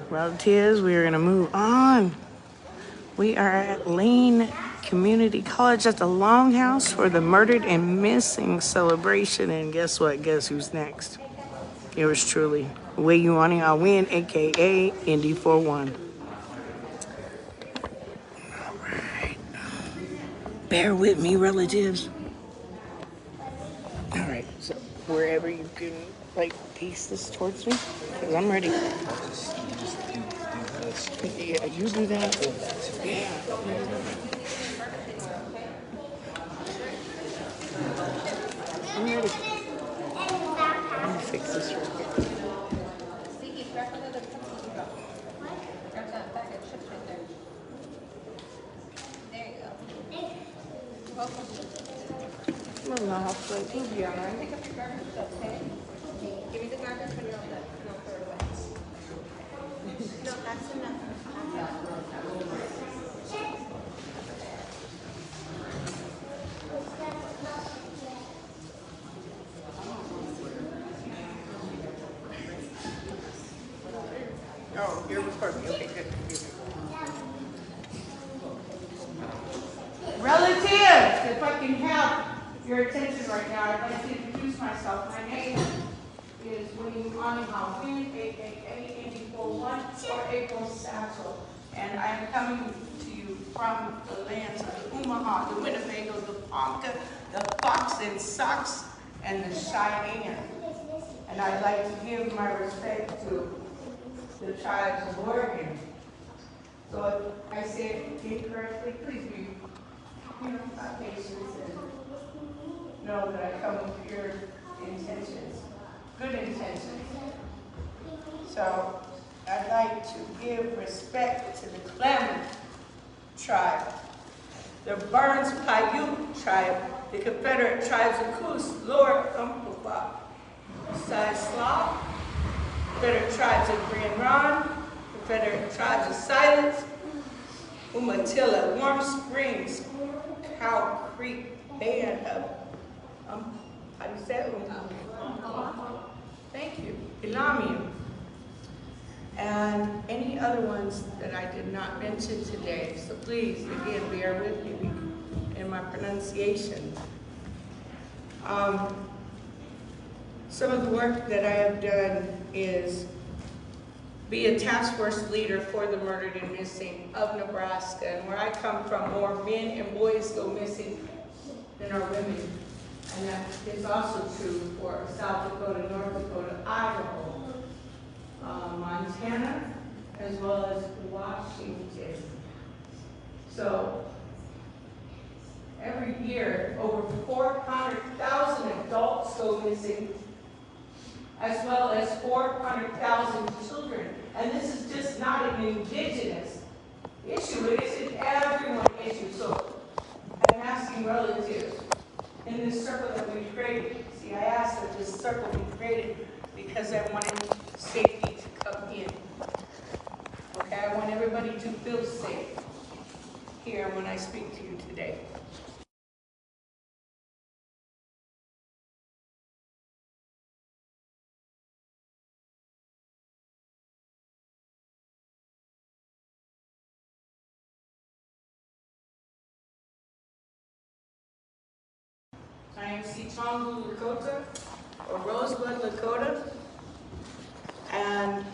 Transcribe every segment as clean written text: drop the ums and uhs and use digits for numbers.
Relatives, we are going to move on. We are at Lane Community College at the Longhouse for the Murdered and Missing celebration. And guess what? Guess who's next? Yours truly. Way you want it, I'll win, aka Indi 4One. All right. Bear with me, relatives. All right, so wherever you can, like, piece this towards me, because I'm ready. Yeah, you do that. Yeah. I'm ready. Let me fix this real quick. I'm not hopefully. You'll be all right. Pick up your garbage, okay? Give me the garbage when you're all done, and I'll throw it away. No, that's enough. Oh, you're recording. Okay, good. Relatives, if I can have your attention right now, I'd like to introduce myself. My name is Onihan, aka Indi 4One, or April Satchell. And I am coming to you from the lands of the Omaha, the Winnebago, the Ponca, the Fox and Sox, and the Cheyenne. And I'd like to give my respect to the tribes of Oregon. So if I say it incorrectly, please be, patience and know that I come with pure intentions, good intentions. So I'd like to give respect to the Klamath tribe, the Burns Paiute tribe, the Confederate tribes of Coos, Lower Umpqua, Sai Slav, Confederate tribes of Grand Ron, Confederate tribes of Silence, Umatilla, Warm Springs, Cow Creek Band of, how do you say it? Thank you, Ilamium. And any other ones that I did not mention today. So please, again, bear with me in my pronunciation. Some of the work that I have done is be a task force leader for the murdered and missing of Nebraska. And where I come from, more men and boys go missing than our women. And that is also true for South Dakota, North Dakota, Idaho, Montana, as well as Washington. So every year, over 400,000 adults go missing, as well as 400,000 children. And this is just not an indigenous issue, it is an everyone issue. So I'm asking relatives in this circle that we created. See, I asked that this circle be created because I wanted safety to come in. Okay, I want everybody to feel safe here when I speak to you today. I am Sichongu Lakota, or Rosebud Lakota, and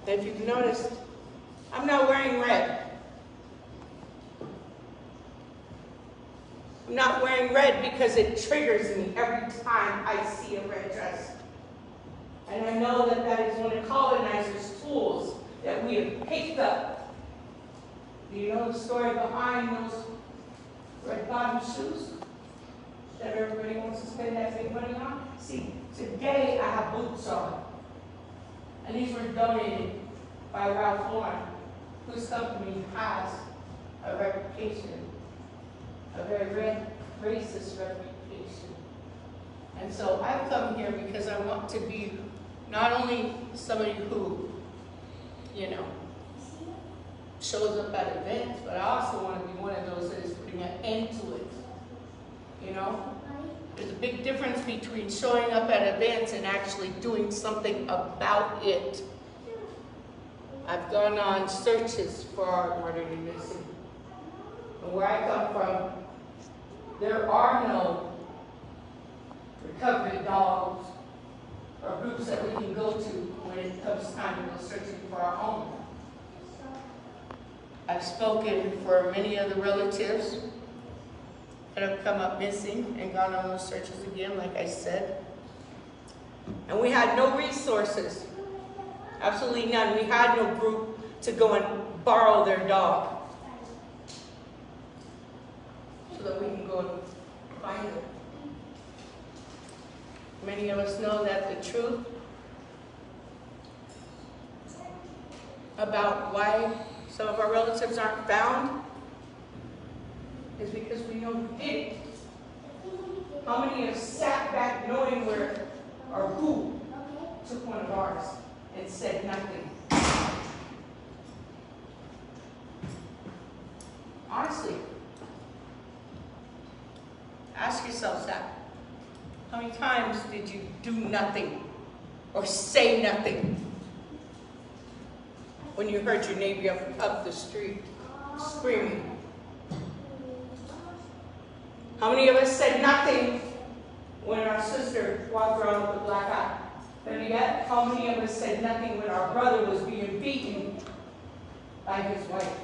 if you've noticed, I'm not wearing red. I'm not wearing red because it triggers me every time I see a red dress. And I know that that is one of colonizers' tools that we have picked up. Do you know the story behind those red bottom shoes that everybody wants to spend that big money on? See, today I have boots on. And these were donated by Ralph Lauren, whose company has a reputation, a very racist reputation. And so I've come here because I want to be not only somebody who, shows up at events, but I also want to be one of those that is putting an end to it. There's a big difference between showing up at events and actually doing something about it. I've gone on searches for our murdered and missing. And where I come from, there are no recovery dogs or groups that we can go to when it comes time to go searching for our home. I've spoken for many of the relatives that have come up missing and gone on those searches again, like I said. And we had no resources, absolutely none. We had no group to go and borrow their dog so that we can go and find them. Many of us know that the truth about why some of our relatives aren't found is because we know who did it. How many have sat back knowing where or who took one of ours and said nothing? Honestly, ask yourselves that. How many times did you do nothing or say nothing when you heard your neighbor up the street screaming? How many of us said nothing when our sister walked around with a black eye? Better yet, how many of us said nothing when our brother was being beaten by his wife?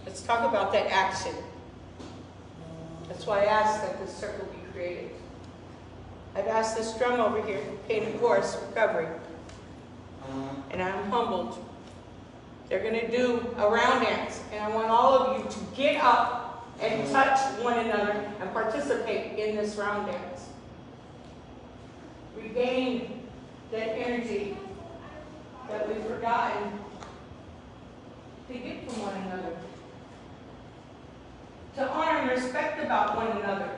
Let's talk about that action. That's why I asked that this circle be created. I've asked this drum over here, Pain and Chorus Recovery, and I'm humbled. They're going to do a round dance, and I want all of you to get up and touch one another and participate in this round dance. Regain that energy that we've forgotten to get from one another. To honor and respect about one another.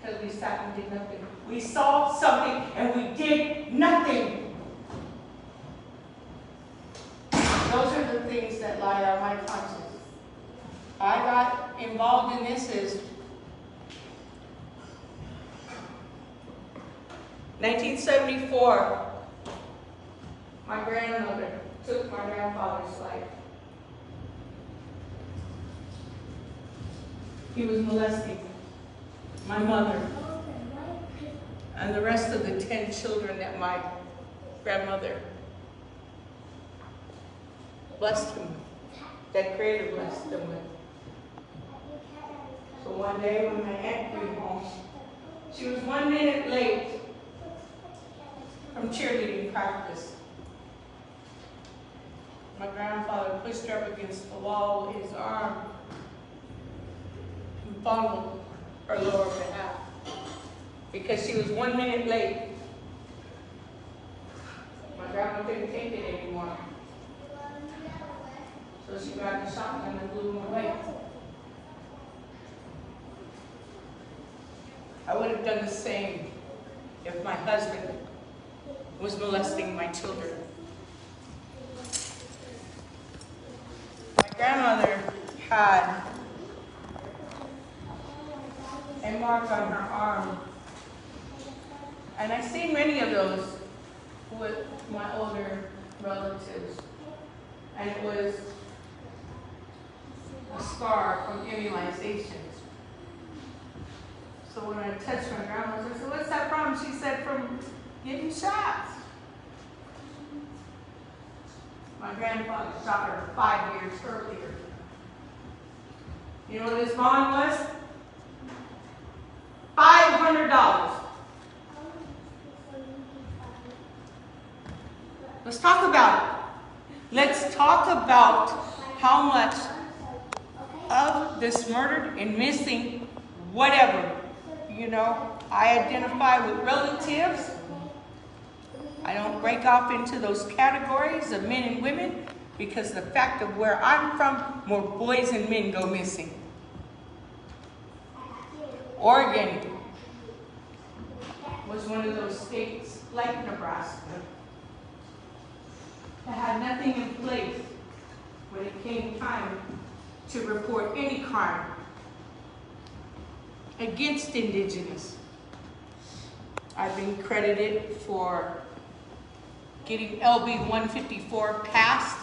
Because we sat and did nothing. We saw something and we did nothing. Those are the things that lie on my conscience. I got involved in this is 1974. My grandmother took my grandfather's life. He was molesting my mother and the rest of the 10 children that my grandmother blessed him with, that Creator blessed them with. So one day when my aunt came home, she was 1 minute late from cheerleading practice. My grandfather pushed her up against the wall with his arm and fondled her lower behalf because she was 1 minute late. My grandma couldn't take it anymore. So she grabbed the shotgun and blew him away. I would have done the same if my husband was molesting my children. My grandmother had a mark on her arm. And I've seen many of those with my older relatives. And it was a scar from immunizations. So when I touched my grandma, I said, "What's that from?" She said, "From getting shots." My grandfather shot her 5 years earlier. You know what his bond was? $500. Let's talk about it. Let's talk about how much of this murdered and missing, whatever, I identify with relatives. I don't break off into those categories of men and women because the fact of where I'm from, more boys and men go missing. Oregon was one of those states, like Nebraska, that had nothing in place when it came time to report any crime. against Indigenous. I've been credited for getting LB 154 passed.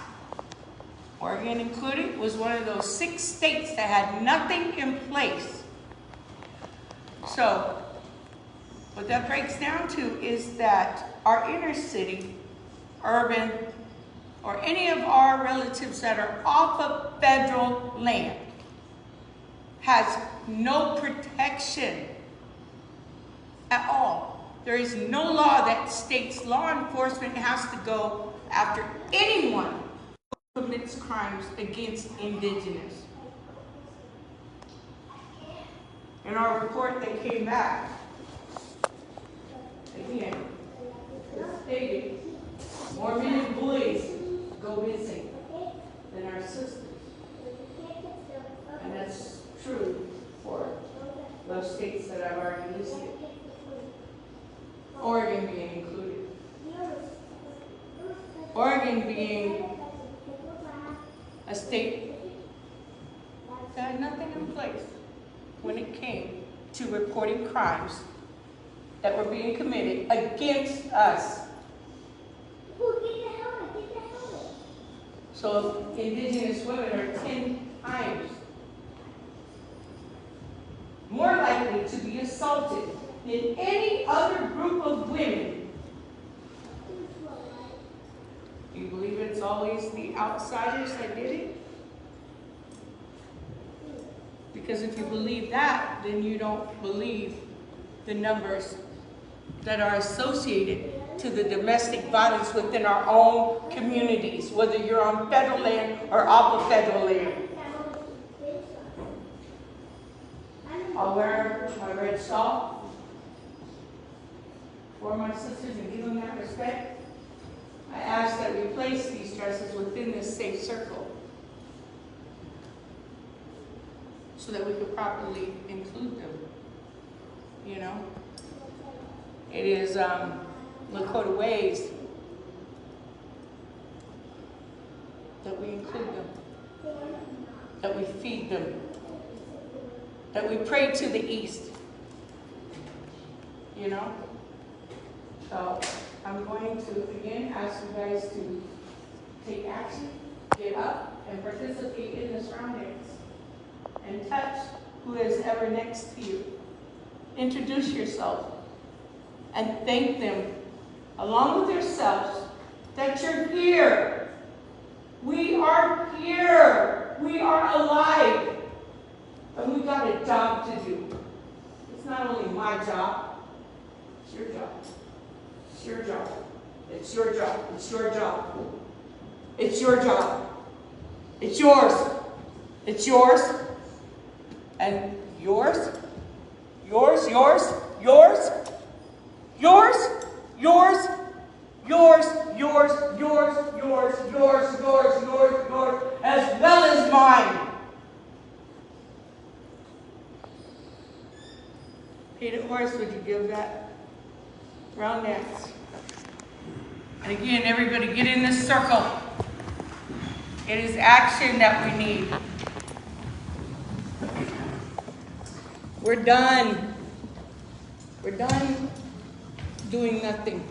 Oregon included was one of those 6 states that had nothing in place. So what that breaks down to is that our inner city, urban, or any of our relatives that are off of federal land has no protection at all. There is no law that states law enforcement has to go after anyone who commits crimes against Indigenous. In our report that came back, again, it stated more men and boys go missing than our sisters. And that's true for those states that I've already listed. Oregon being included. Oregon being a state that had nothing in place when it came to reporting crimes that were being committed against us. So Indigenous women are 10 times more likely to be assaulted than any other group of women. Do you believe it's always the outsiders that did it? Because if you believe that, then you don't believe the numbers that are associated to the domestic violence within our own communities, whether you're on federal land or off of federal land. I'll wear my red shawl for my sisters and give them that respect. I ask that we place these dresses within this safe circle so that we could properly include them. You know? It is Lakota ways that we include them, that we feed them, that we pray to the east. You know? So I'm going to again ask you guys to take action, get up, and participate in this round dance. And touch who is ever next to you. Introduce yourself and thank them, along with yourselves, that you're here. We are here. We are alive. And we've got a job to do. It's not only my job, it's your job. It's your job. It's your job. It's your job. It's your job. It's yours. It's yours. And yours, yours, yours, yours, yours, yours, yours, yours, yours, yours, yours, yours, yours, yours, as well as mine. Painted horse, would you give that round dance? And again, everybody get in this circle. It is action that we need. We're done. We're done doing nothing.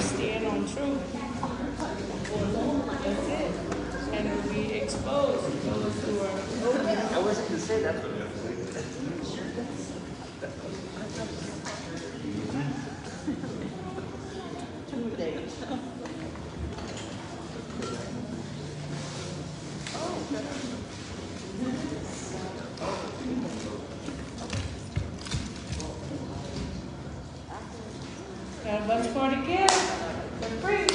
Stand on truth. That's it. And we expose those who are. I wasn't going to say that. Got a bunch more to give for free.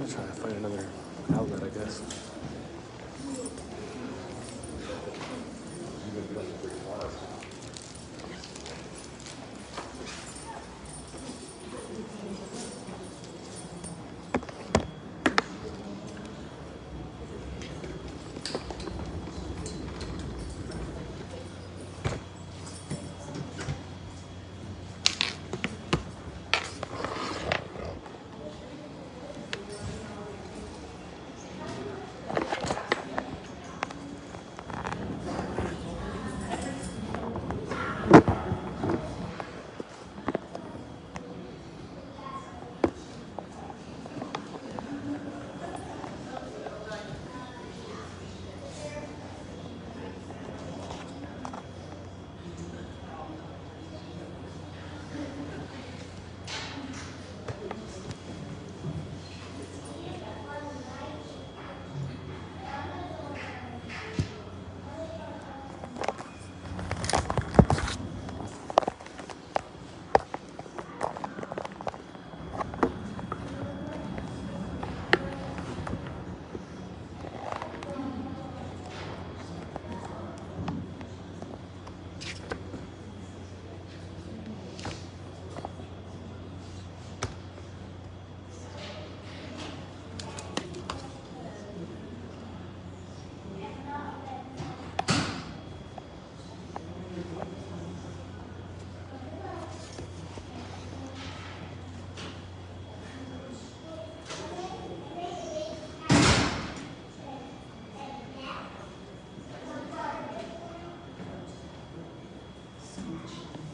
Trying to find another outlet, I guess.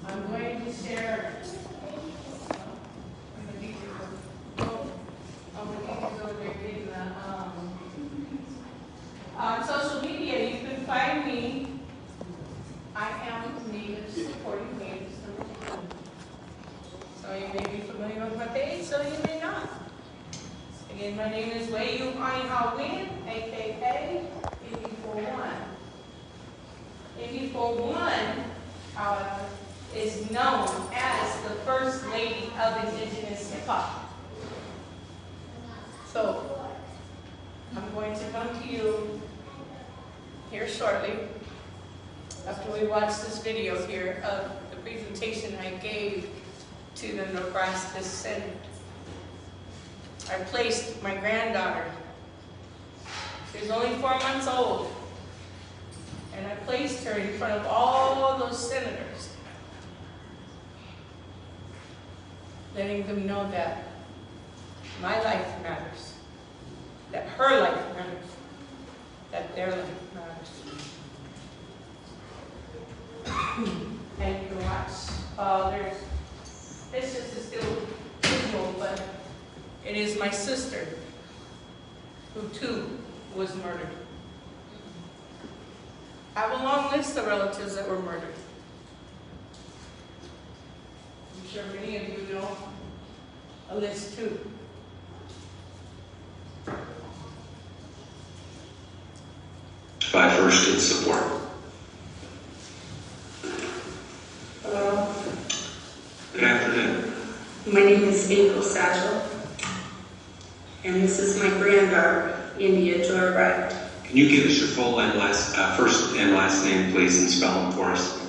I'm going to share. On social media, you can find me. I am Native Supporting Natives #1. So you may be familiar with my page, so you may not. Again, my name is Onihan, aka Indi 4One. Indi 4One, however, is known as the First Lady of Indigenous Hip Hop. So, I'm going to come to you here shortly after we watch this video here of the presentation I gave to the Nebraska Senate. I placed my granddaughter. She was only 4 months old. And I placed her in front of all those senators, letting them know that my life matters, that her life matters, that their life matters. And you can watch, this is a still visual, but it is my sister, who too was murdered. I have a long list of relatives that were murdered. I'm sure many of you know a list too. By first in support. Hello. Good afternoon. My name is Satchell. And this is my granddaughter, Indi 4One. Can you give us your full and first and last name, please, and spell them for us?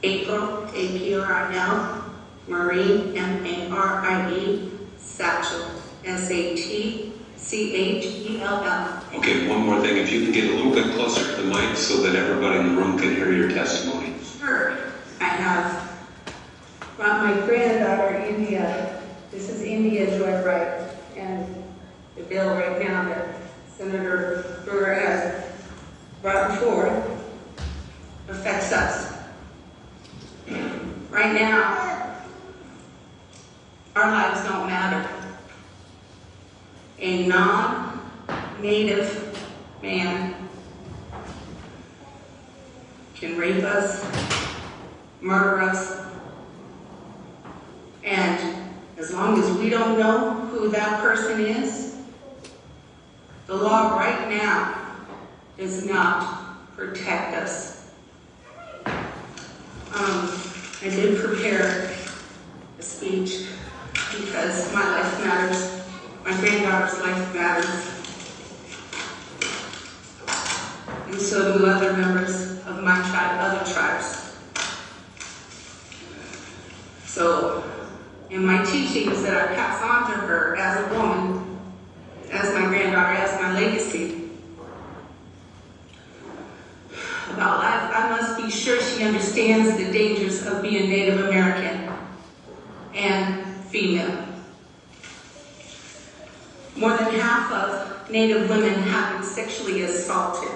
April, A-P-R-I-L, Marie, M-A-R-I-E, Satchell, S-A-T-C-H-E-L-L. Okay, one more thing. If you can get a little bit closer to the mic so that everybody in the room can hear your testimony. Sure. I have brought my granddaughter, India. This is Indi 4One, and the bill right now that Senator Brewer has brought forward affects us. Right now, our lives don't matter. A non-native man can rape us, murder us, and as long as we don't know who that person is, the law right now does not protect us. I did prepare a speech because my life matters, my granddaughter's life matters, and so do other members of my tribe, other tribes. So, in my teachings that I pass on to her as a woman, as my granddaughter, as my legacy about life, I must be sure she understands the dangers of being Native American and female. More than half of Native women have been sexually assaulted,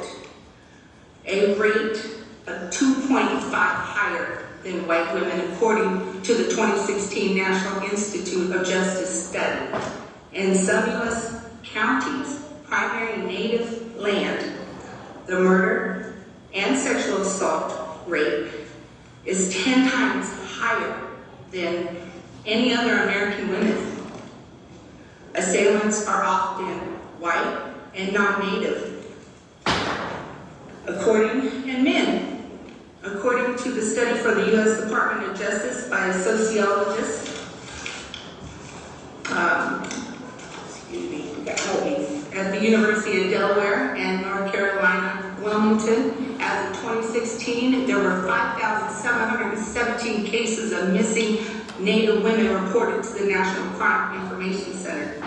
a rate of 2.5 higher than white women, according to the 2016 National Institute of Justice study. In some U.S. counties, primary Native land, the murder and sexual assault rate is 10 times higher than any other American women. Assailants are often white and non-native. According to the study for the U.S. Department of Justice by a sociologist, at the University of Delaware and North Carolina, Wilmington, as of 2016, there were 5,717 cases of missing Native women reported to the National Crime Information Center.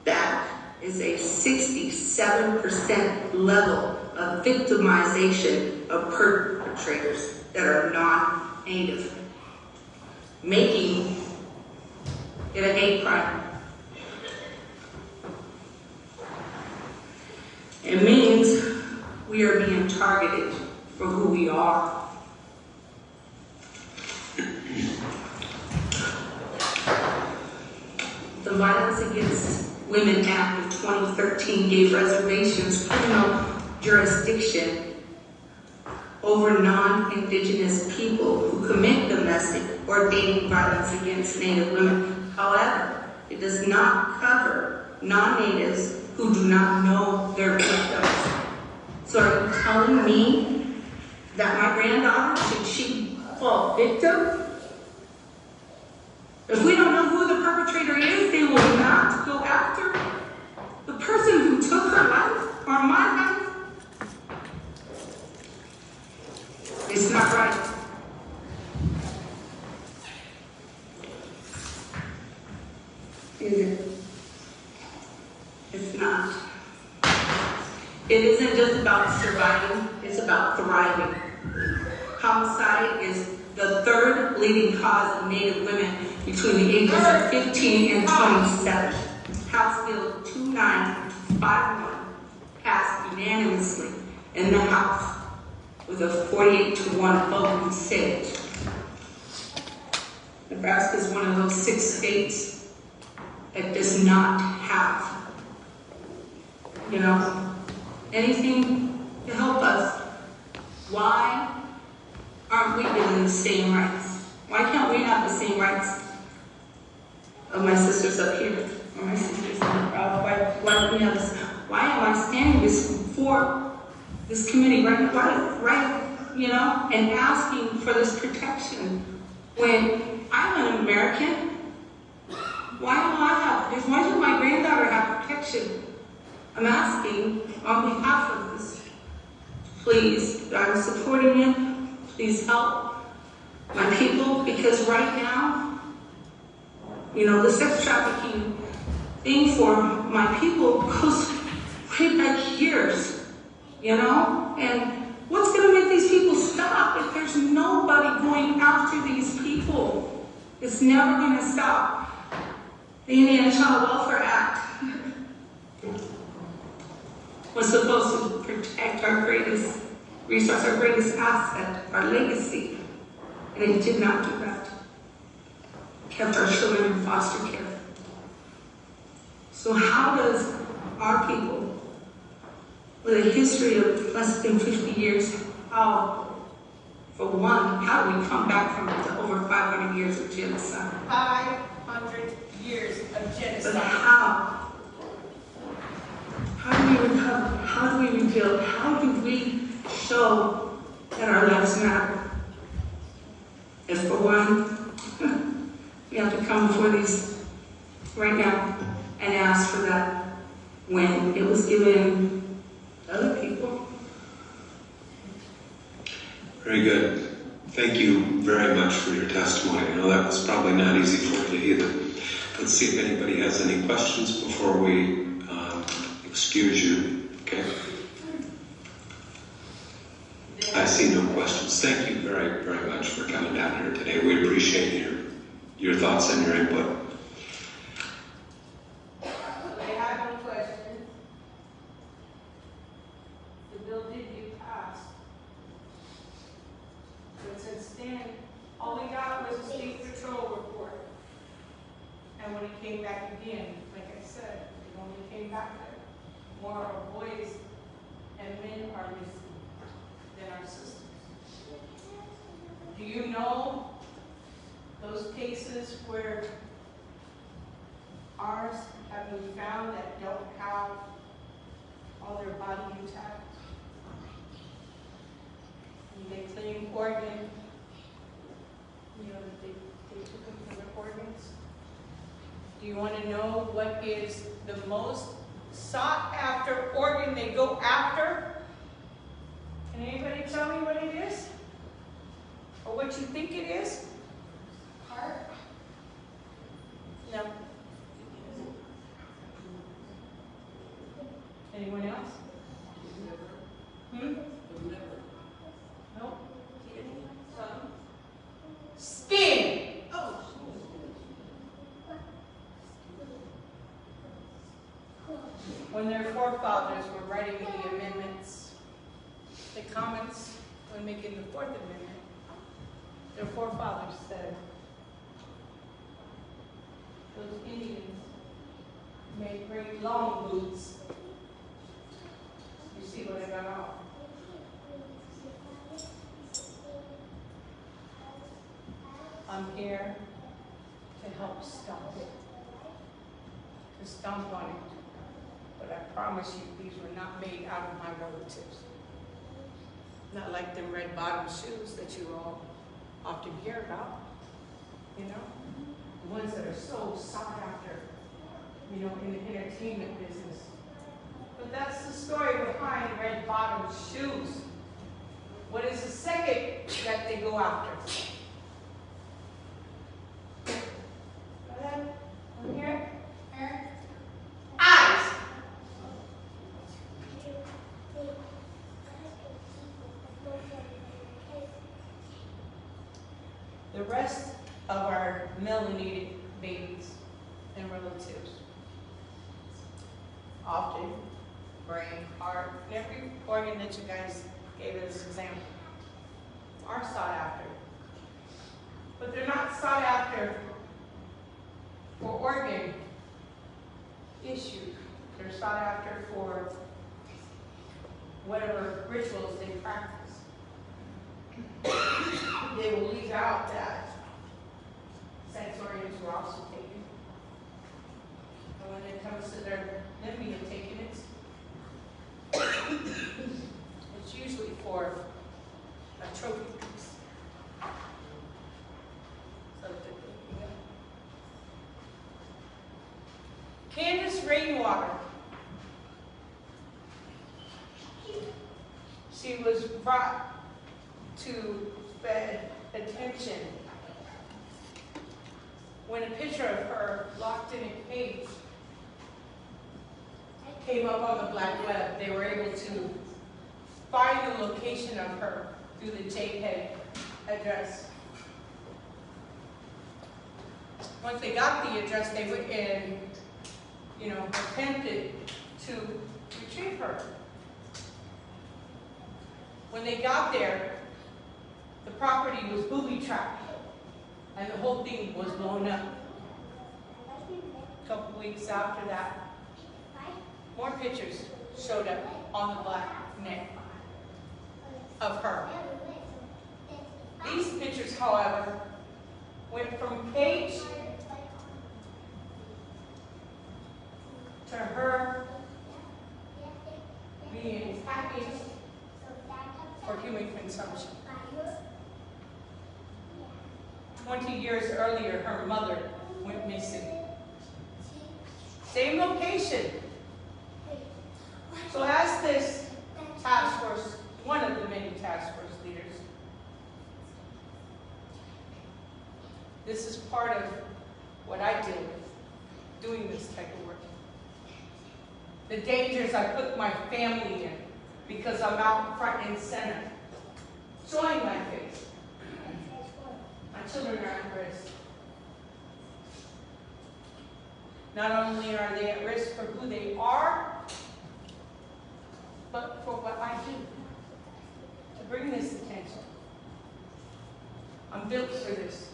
That is a 67% level of victimization of perpetrators that are non-Native, making it a hate crime. It means we are being targeted for who we are. The Violence Against Women Act of 2013 gave reservations criminal jurisdiction over non-Indigenous people who commit domestic or dating violence against Native women. However, it does not cover non-Natives who do not know their victims. So are you telling me that my granddaughter, should she fall victim? If we don't know who the perpetrator is, they will not go after the person who took her life or my life. It's not right. Is it? It's not. It isn't just about surviving, it's about thriving. Homicide is the third leading cause of Native women between the ages of 15 and 27. House Bill 2951 passed unanimously in the House with a 48-1 vote in the Senate. Nebraska is one of those 6 states that does not have, anything to help us. Why aren't we given the same rights? Why can't we have the same rights of my sisters up here, or my sisters in the crowd? Why don't we have this? Why am I standing before this committee right, and asking for this protection when I'm an American? Why do I have If why should my granddaughter have protection? I'm asking on behalf of this. Please, I'm supporting it. Please help my people, because right now, you know, the sex trafficking thing for my people goes way back years, you know? And what's going to make these people stop if there's nobody going after these people? It's never going to stop. The Indian Child Welfare Act was supposed to protect our greatest resource, our greatest asset, our legacy. And it did not do that. Kept our children in foster care. So how does our people, with a history of less than 50 years, for one, how do we come back from the over 500 years of genocide? 500 years of But genocide. how? How do we recover? How do we rebuild? How do we show that our lives matter? And for one, we have to come before these right now and ask for that when it was given to other people. Very good. Thank you very much for your testimony. I know that was probably not easy for you either. Let's see if anybody has any questions before we excuse you. Okay. I see no questions. Thank you very, very much for coming down here today. We appreciate your thoughts and your input. They have no questions. The bill did get passed. But since then, all we got was a state patrol report. And when it came back again, like I said, it only came back that more of our boys and men are missing than our sisters. Do you know those cases where ours have been found that don't have all their body intact? And they claim organ, you know, that they took them from their organs. Do you want to know what is the most sought after organ they go after? Can anybody tell me what it is? Or what you think it is? Heart? No. Anyone else? No? Skin! Oh. When their forefathers were writing the amendments, the comments when making the Fourth Amendment, their forefathers said those Indians made great long boots. You see what I got on? I'm here to help stop it, to stomp on it. But I promise you, these were not made out of my relatives. Not like them red bottom shoes that you all often hear about, you know? The ones that are so sought after, you know, in the entertainment business. But that's the story behind red bottom shoes. What is the second that they go after? Over here? Here? Eyes! The rest of our melanated babies and relatives, often brain, heart, and every organ that you guys gave as an example, are sought after. But they're not sought after for organ issues. They're sought after for whatever rituals they practice. They will leave out that sex organs were also taken. And when it comes to their them being taken, it's usually for a trophy piece. So that they, Candace Rainwater. She was brought to Fed attention when a picture of her locked in a cage came up on the black web. They were able to find the location of her through the JPEG address. Once they got the address, they went and, attempted to retrieve her. When they got there, the property was booby-trapped, and the whole thing was blown up. A couple weeks after that, more pictures showed up on the black net of her. These pictures, however, went from page to her being packaged for human consumption. 20 years earlier, her mother went missing. Same location. So as this task force, one of the many task force leaders, this is part of what I deal with, doing this type of work. The dangers I put my family in because I'm out front and center, showing my face. My children are at risk. Not only are they at risk for who they are, but for what I do to bring this attention. I'm built for this.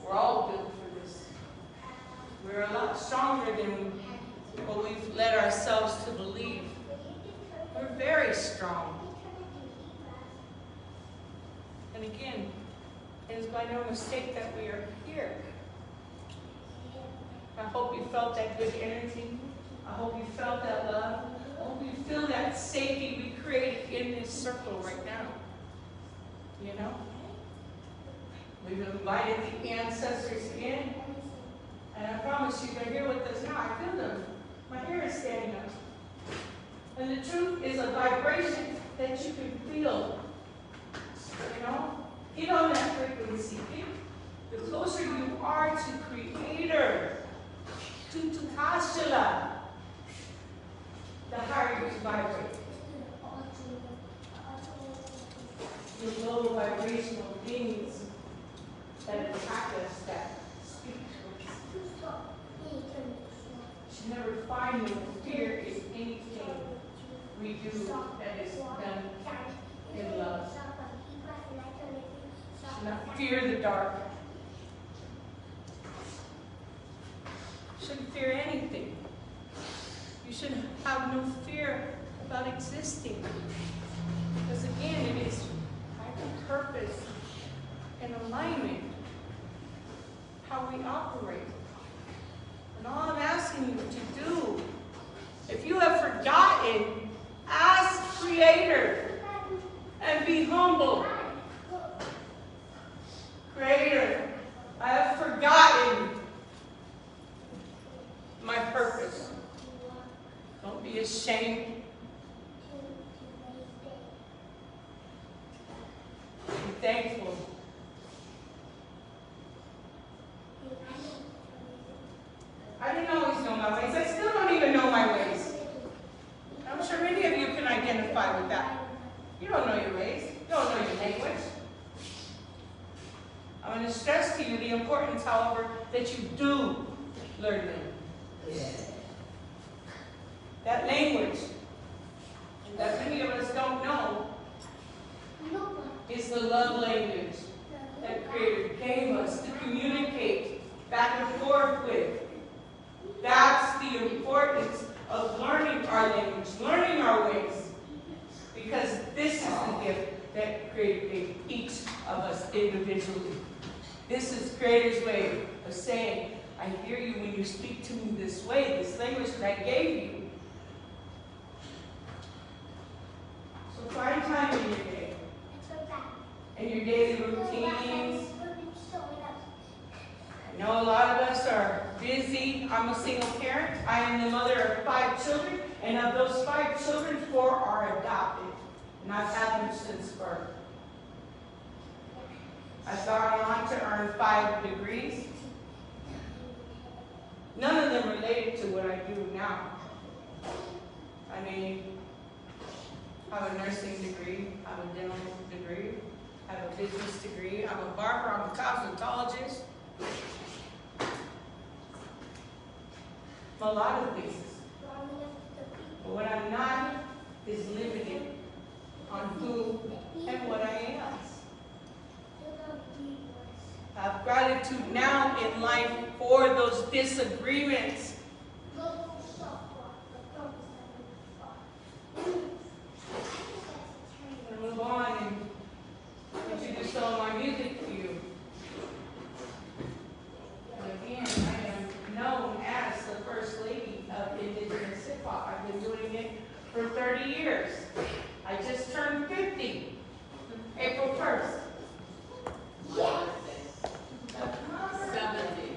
We're all built for this. We're a lot stronger than what we've led ourselves to believe. We're very strong. And again, it is by no mistake that we are here. I hope you felt that good energy. I hope you felt that love. I hope you feel that safety we created in this circle right now. We've invited the ancestors in, and I promise you they're here with us now. I feel them. My hair is standing up. And the truth is a vibration that you can feel. Get on that frequency. The closer you are to Creator, to Takashila, the higher you vibrate. The low vibrational beings that attack us, that speak to us, should never find no fear in anything we do that is done in love. Should not fear the dark. Shouldn't fear anything. You should have no fear about existing. Because again, it is by purpose and alignment how we operate. And all I'm asking you to do, if you have forgotten, ask Creator and be humble. Creator, I have forgotten my purpose. Don't be ashamed. Be thankful. I didn't always know my ways. I still don't even know my ways. I'm sure many of you can identify with that. You don't know your ways. You don't know your language. I'm going to stress to you the importance, however, that you do learn them. That language that many of us don't know is the love language that Creator gave us to communicate back and forth with. That's the importance of learning our language, learning our ways. Because this is the gift that Creator gave each of us individually. This is Creator's way of saying, I hear you when you speak to me this way, this language that I gave you. So find time in your day, in your daily routines. I know a lot of us are busy. I'm a single parent. I am the mother of 5 children, and of those 5 children, 4 are adopted. And I've had them since birth. I've gone on to earn 5 degrees. None of them related to what I do now. I mean, I have a nursing degree, I have a dental degree, I have a business degree, I'm a barber, I'm a cosmetologist. I'm a lot of things. But what I'm not is limited on who and what I am. I have gratitude now in life for those disagreements. I'm going to move on and introduce some of my music to you. And again, I am known as the First Lady of Indigenous Hip Hop. I've been doing it for 30 years. I just turned 50, April 1st. Yeah. 70.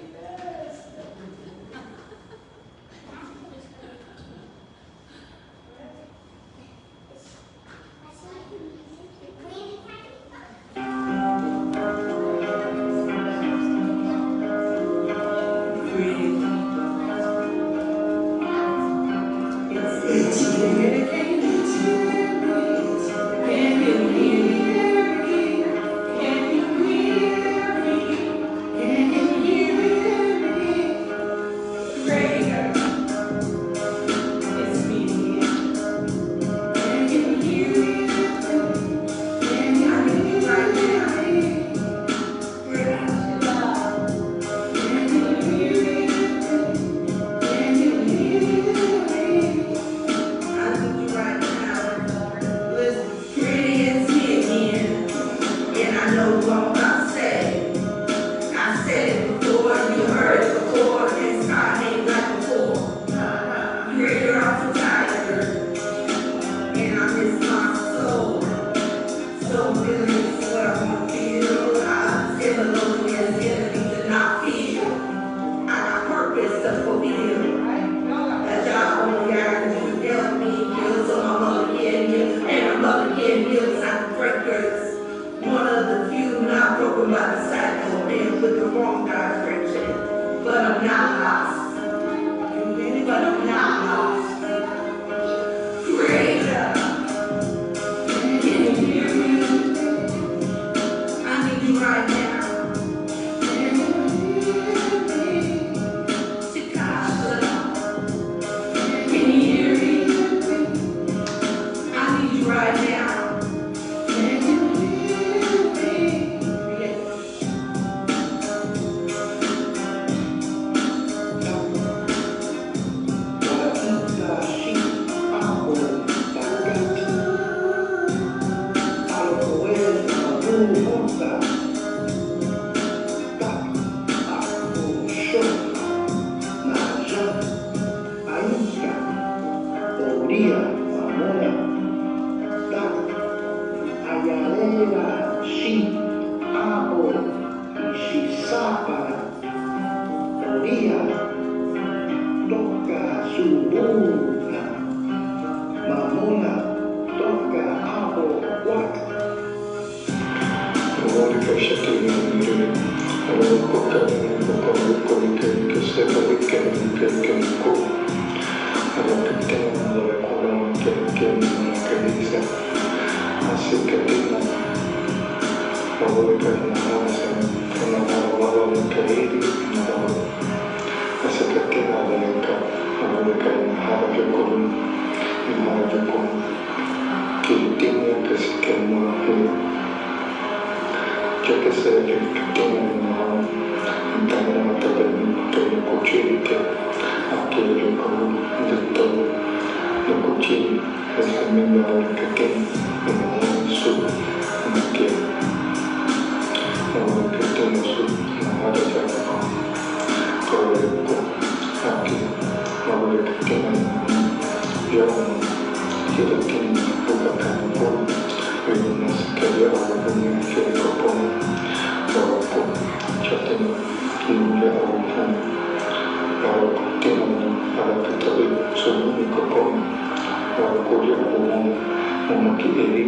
Momaki Eli,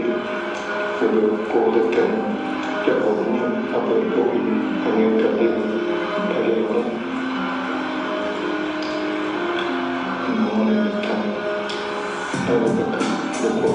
Udo Kodetem, Jabon, Abu Kobi, Anetadim, Talion, Monetam, Alabaka, Loko.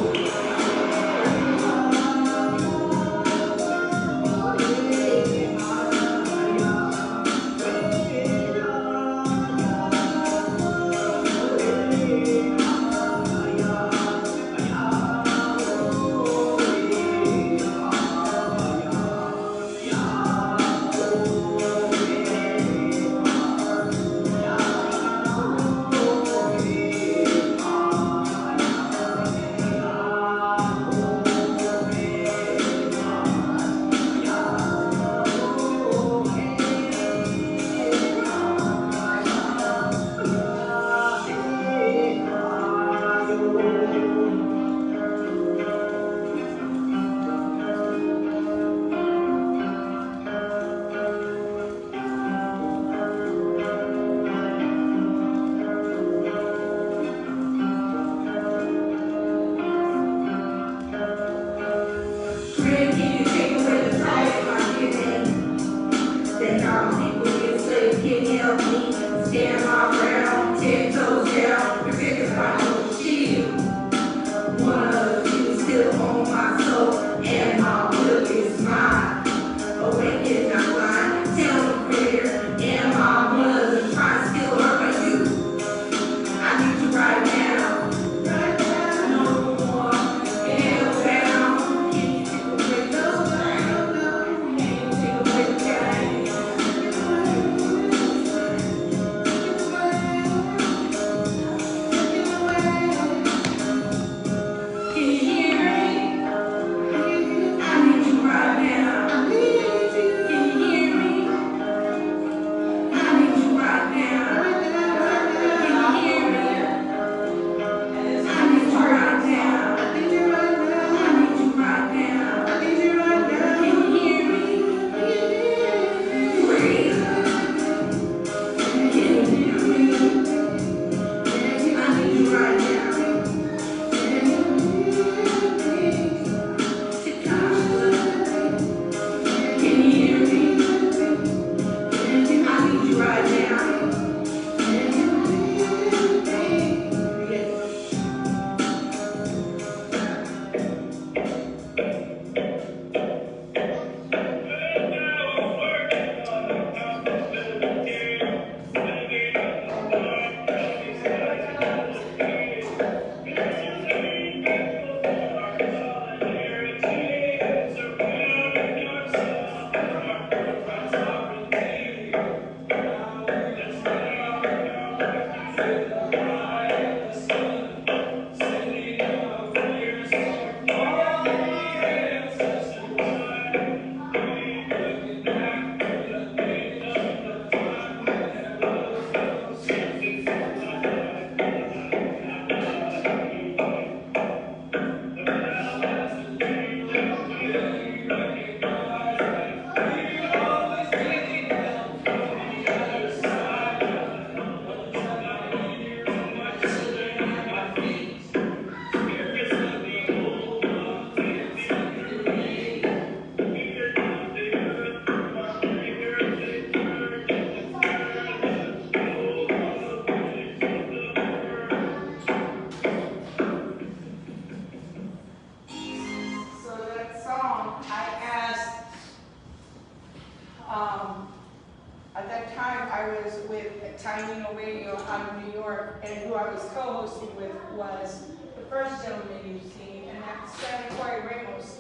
At that time, I was with Taino Radio out of New York, and who I was co-hosting with was the first gentleman you've seen, and that's Sanatoy Ramos,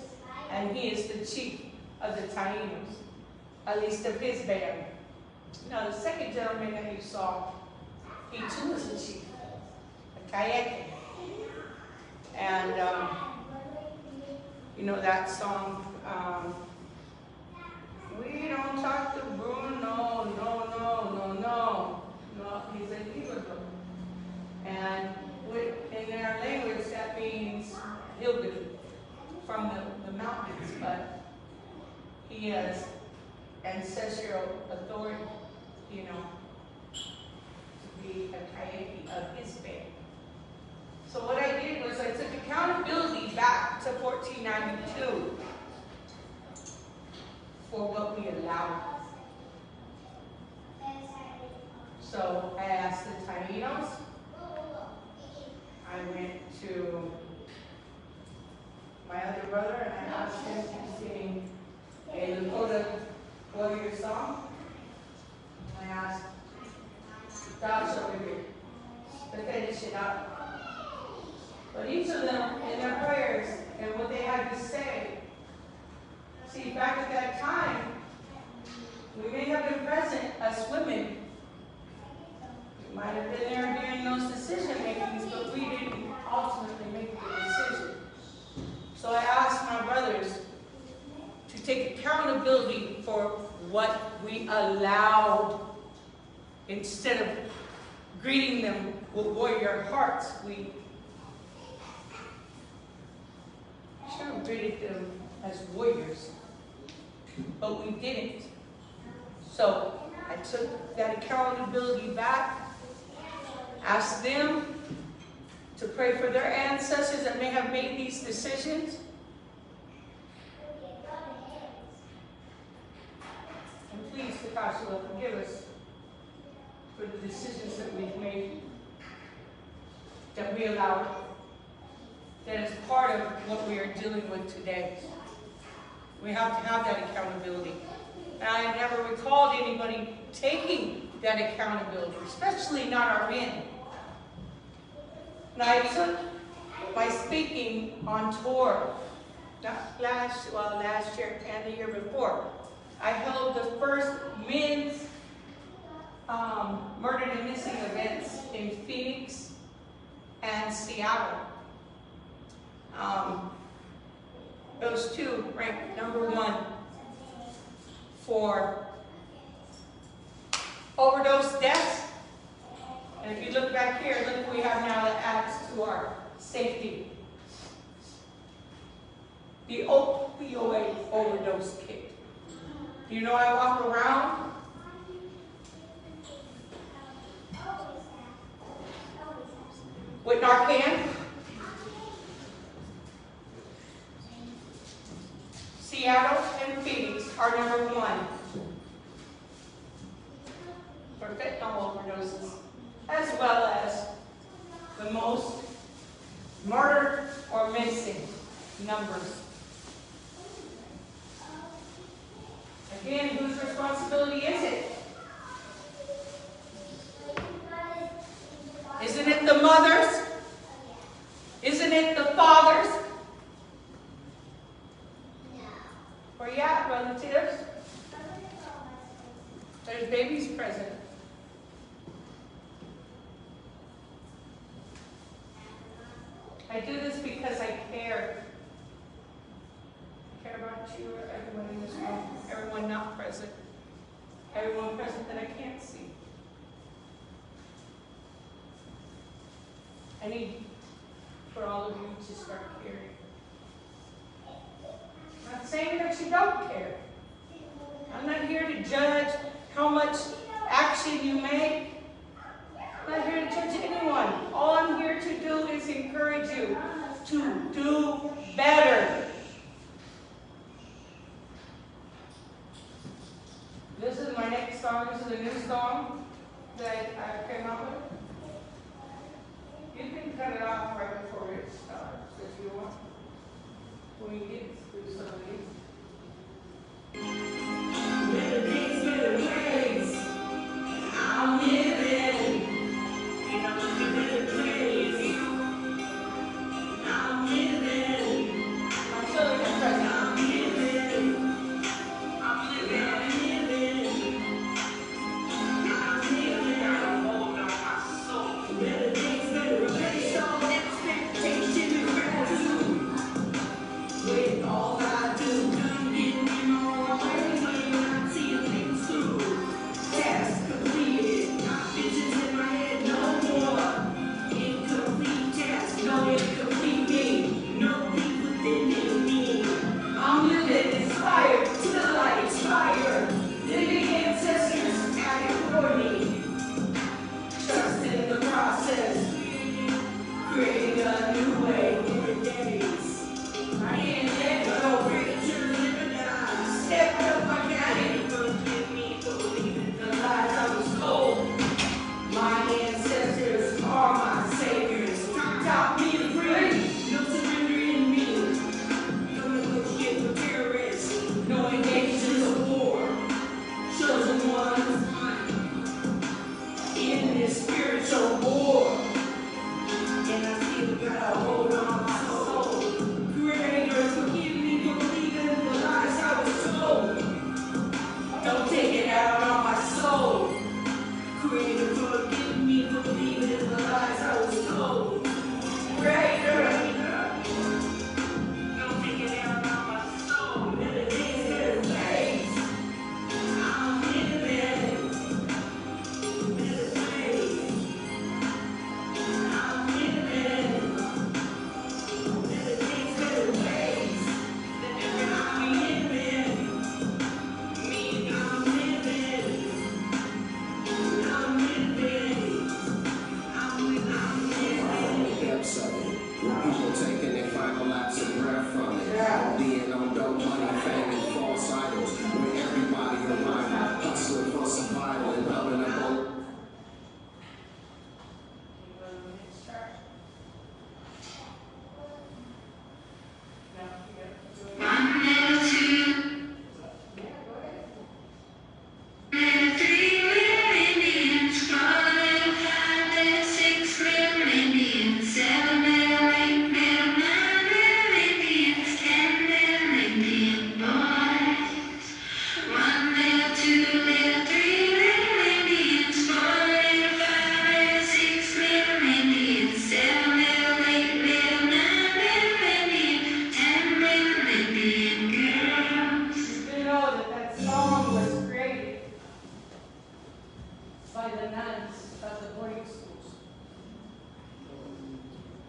and he is the chief of the Tainos, at least of his band. Now, the second gentleman that you saw, he too was the chief, a Kayeke. And, you know that song, we don't talk to Bruno, no, he's a Hebrew. And in their language, that means hillbilly from the mountains, but he has ancestral authority, you know, to be a Kayeke of his band. So what I did was I took accountability So I asked the Taínos. I went to my other brother and I asked him to sing a Lakota warrior song. I asked Josh over here to finish it up. But each of them, in their prayers and what they had to say, see, back at that time, we may have been present as women. We might have been there during those decision makings, but we didn't ultimately make the decision. So I asked my brothers to take accountability for what we allowed. Instead of greeting them with warrior hearts, we should have greeted them as warriors, but we didn't. So I took that accountability back, asked them to pray for their ancestors that may have made these decisions. And please, Satchell, forgive us for the decisions that we've made, that we allowed, that is part of what we are dealing with today. We have to have that accountability. And I never recalled anybody taking that accountability, especially not our men. And I took my speaking on tour, not last year and the year before. I held the first men's murdered and missing events in Phoenix and Seattle. Those two ranked #1 for overdose deaths. And if you look back here, look what we have now that adds to our safety. The opioid overdose kit. You know, I walk around with Narcan. Seattle and Phoenix are #1 for fentanyl overdoses, as well as the most murdered or missing numbers. Again, whose responsibility is it? Isn't it the mothers? Isn't it the fathers? Or yeah, relatives? There's babies present. I do this because I care. I care about you or everyone in this room, everyone not present, everyone present that I can't see. I need for all of you to start caring. I'm not saying that you don't care. I'm not here to judge how much action you make. I'm not here to judge anyone. All I'm here to do is encourage you to do better. This is my next song. This is a new song that I came out with. You can cut it off right before it starts if you want. When we get through some of these. Better days, better ways. I'm living. And I'm looking better days. I'm living. My spiritual war. And I still gotta hold on my soul. Creator, forgive me for believing the lies I was told. Don't take it out on my soul. Creator, forgive me for believing the lies I was told. Creator.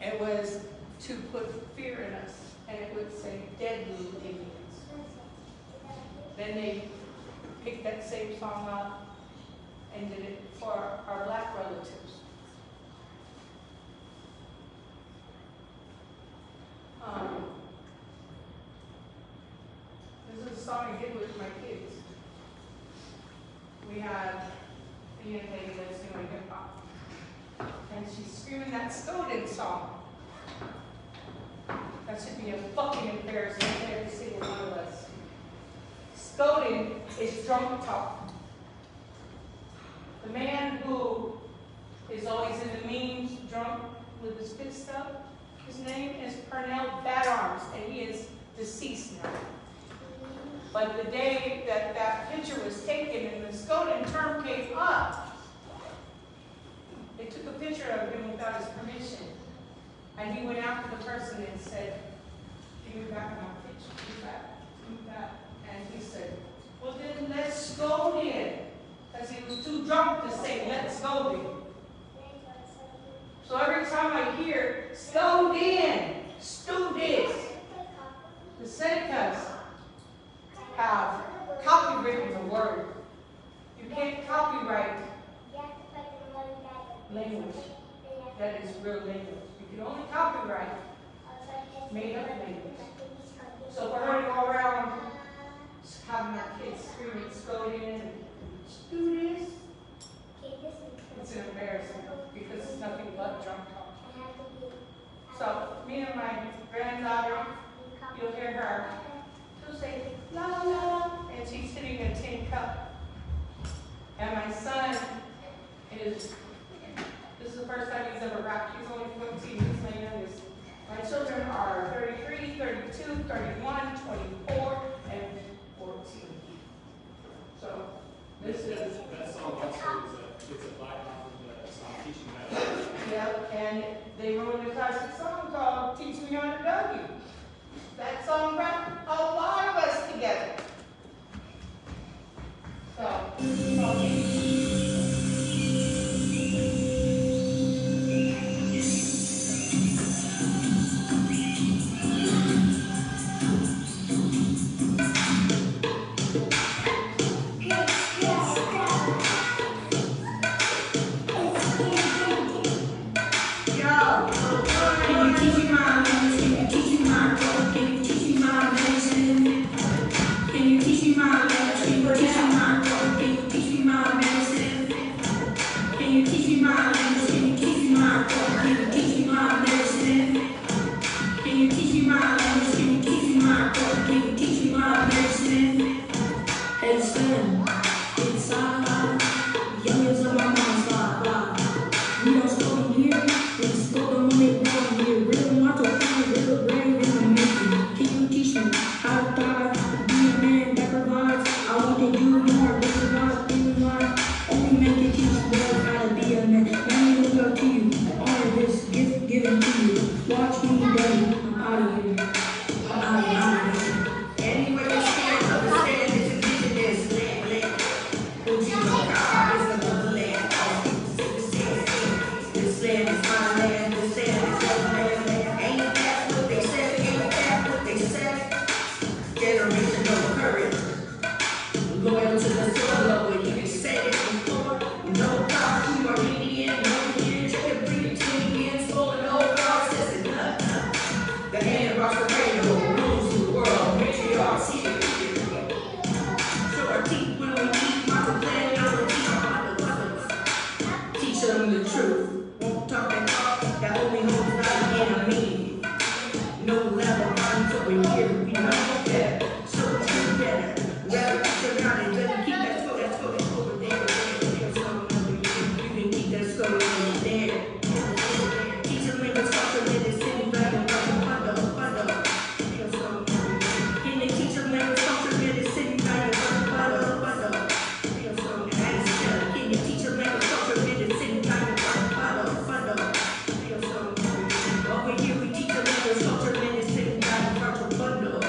It was to put fear in us, and it would say dead little Indians. Then they picked that same song up and did it for our black relatives. This is a song I did with my kids. We had a young lady that's doing hip hop. And she's screaming that Skoden song. That should be a fucking embarrassment to every single one of us. Skoden is drunk talk. The man who is always in the memes, drunk with his fist up, his name is Pernell Bad Arms, and he is deceased now. But the day that that picture was taken and the Skoden term came up, they took a picture of him without his permission. And he went after the person and said, give me back my picture, give me back. And he said, well then let's go then. Because he was too drunk to say, let's go then. So every time I hear, go then, do this, the Senecas have copywritten the word. You can't copyright language that is real language. You can only copyright made up language. So for her to go around having our kids screaming, go in and do this, it's an embarrassment because it's nothing but drunk talk. So me and my granddaughter, you'll hear her, she'll say, la la la, and she's hitting a tin cup. And my son is, this is the first time he's ever rapped. He's only 14, he's my youngest. My children are 33, 32, 31, 24, and 14. So this is... That song also is a byproduct of the song Teaching Me How to Dug. Yep, and they wrote a classic song called Teach Me How to Dug You. That song brought a lot of us together. So, It's all young as my mom's them the truth. Won't talk that talk that only holds not enemy. No level runs over here, we know better. So we do better. Well, keep around and better keep that flow over there. So you can keep that skull over there. Teach them language, culture, medicine, bundle. Can they teach them language, culture, medicine, bundle? Can you teach them language, culture, medicine, bundle? Over here we teach them language, culture, medicine, bundle.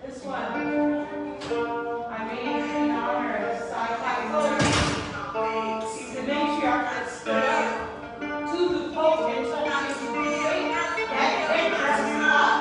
This one, I made it in honor of Satchell. She's the matriarch that stood up to the Pope and told him to create that headdress up.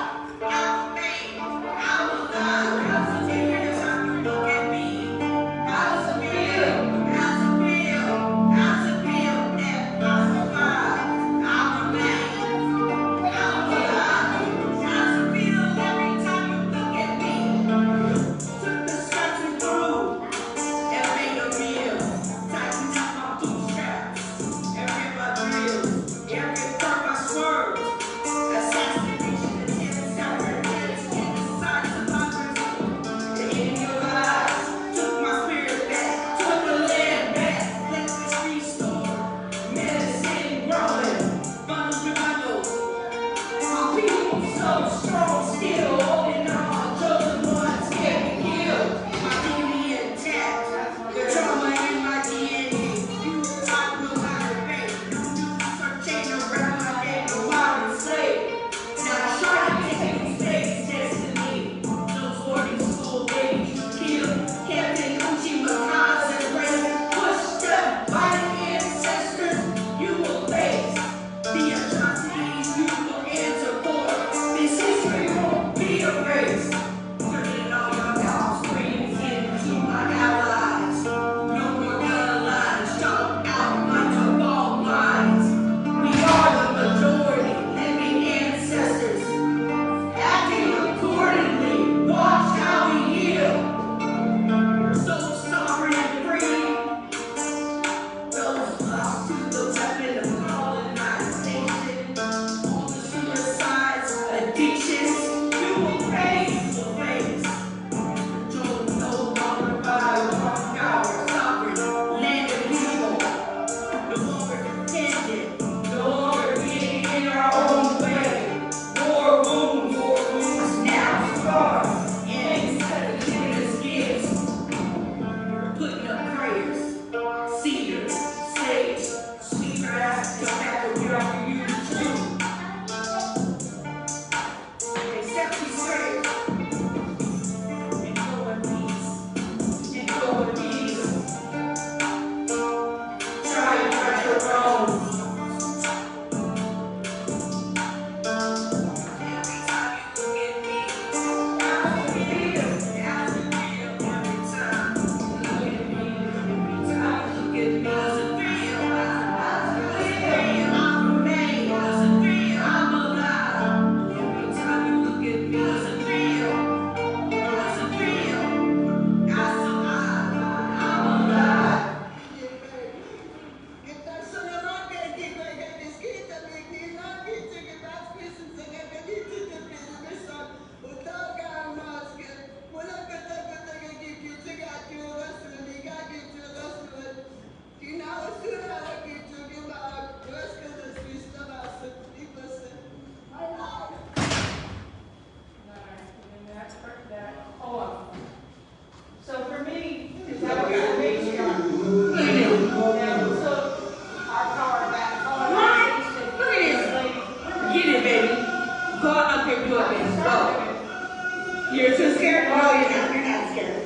You're so scared? No, you're not. You're not scared.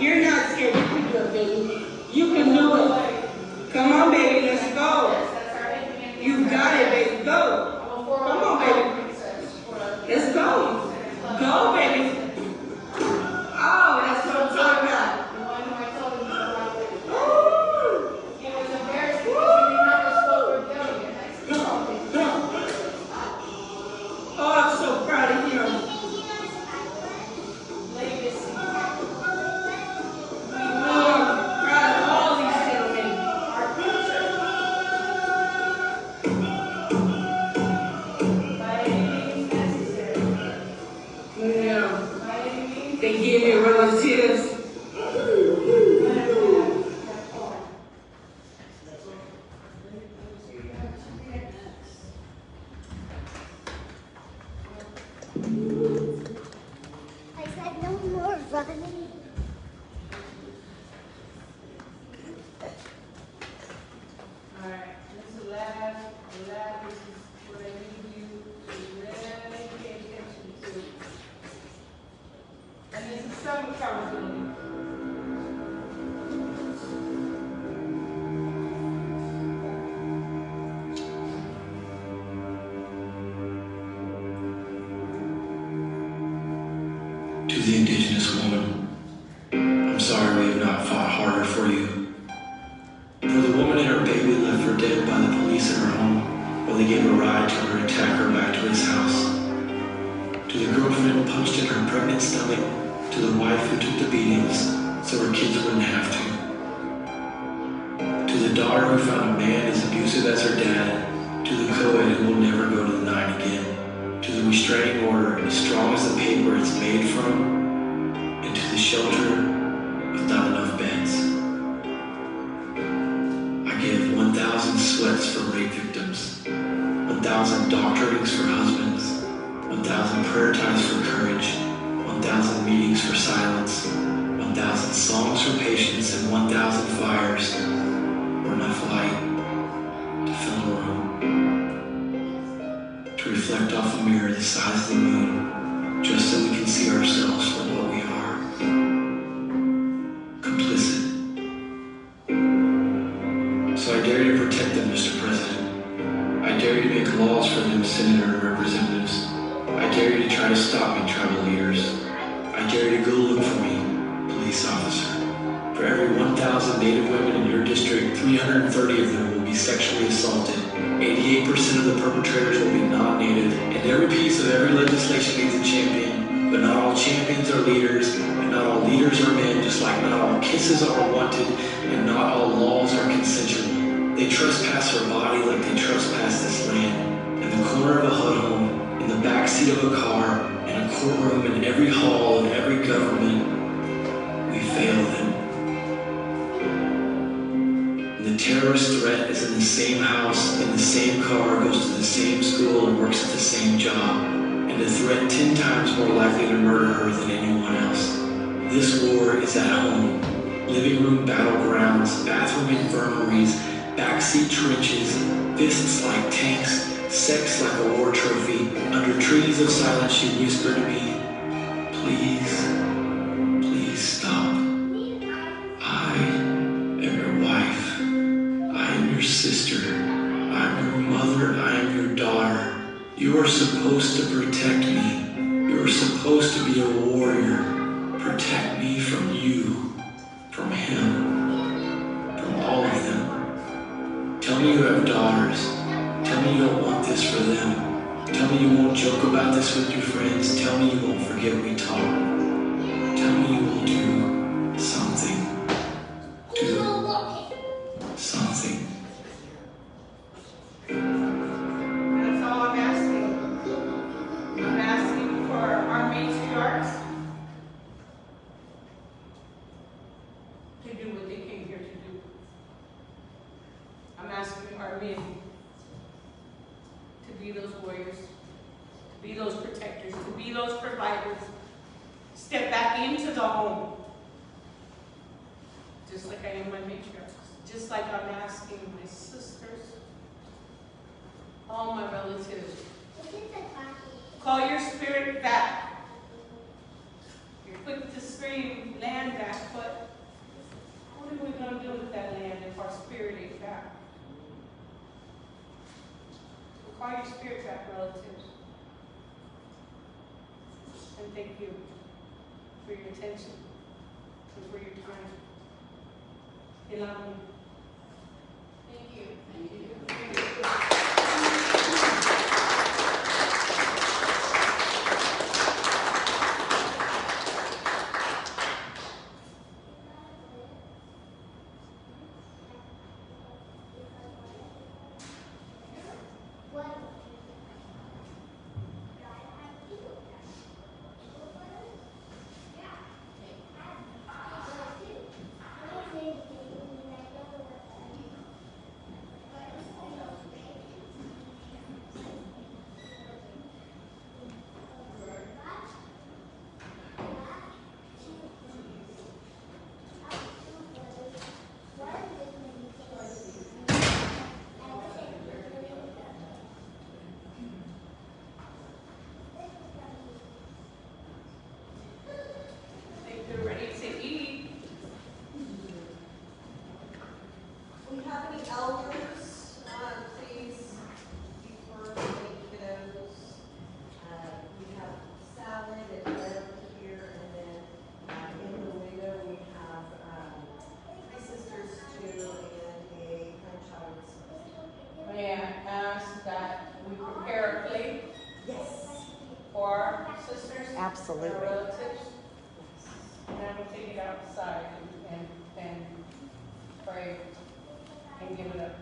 You're not scared. You can do it, baby. You can do it. Come on, baby. Let's go. You got it, baby. Go. Come on, baby. Let's go. here, relatives. I said no more running. All right, this is the lab, this is what I need you to really pay attention to. And this is some accountability. To the Indigenous woman, I'm sorry we have not fought harder for you. For the woman and her baby left for dead by the police in her home while they gave a ride to her and attack her back to his house. To the girlfriend punched in her pregnant stomach. To the wife who took the beatings so her kids wouldn't have to. To the daughter who found a man as abusive as her dad. To the co-ed who will never go to the 9 again. To the restraining order as strong as the paper it's made from. And to the shelter with not enough beds. I give 1,000 sweats for rape victims, 1,000 doctorings for husbands, 1,000 prayer times for courage, 1,000 meetings for silence, 1,000 songs for patience, and 1,000 fires or enough light to fill a room. To reflect off a mirror the size of the moon, just so we can see ourselves for what we are. Complicit. So I dare you to protect them, Mr. President. I dare you to make laws for them, Senator and Representatives. I dare you to try to stop me, tribal leaders. I dare you to go look for me, police officer. For every 1,000 Native women in your district, 330 of them will be sexually assaulted. 88% of the perpetrators will be non-Native, and every piece of every legislation needs a champion. But not all champions are leaders, and not all leaders are men, just like not all kisses are wanted, and not all laws are consensual. They trespass our body like they trespass this land. In the corner of a HUD home, in the backseat of a car, in a courtroom, in every hall, in every government, we fail them. And the terrorist threat is in the same house, in the same car, goes to the same school, and works at the same job. And a threat 10 times more likely to murder her than anyone else. This war is at home. Living room battlegrounds, bathroom infirmaries, backseat trenches, fists like tanks, sex like a war trophy. Under trees of silence she whispered to me, please, please stop. I am your wife. I am your sister. I am your mother. I am your daughter. You are supposed to protect me. You are supposed to be a warrior. Protect me from you, from him, from all of them. Tell me you have daughters. Tell me you don't want this for them. Tell me you won't joke about this with your friends. Tell me you won't forget we talked. Tell me you will do something. Do something. That's all I'm asking. I'm asking for our matriarchs to do what they came here to do. I'm asking our men to be those warriors, to be those protectors, to be those providers. Step back into the home, just like I am my matriarchs, just like I'm asking my sisters, all my relatives. Call your spirit back. You're quick to scream land back, but what are we going to do with that land if our spirit ain't back? Call your spirit back, relatives. And thank you for your attention and for your time. Ilami. Thank you. Thank you. Thank you. sisters, Absolutely. our relatives, and I will take it outside and pray and give it up.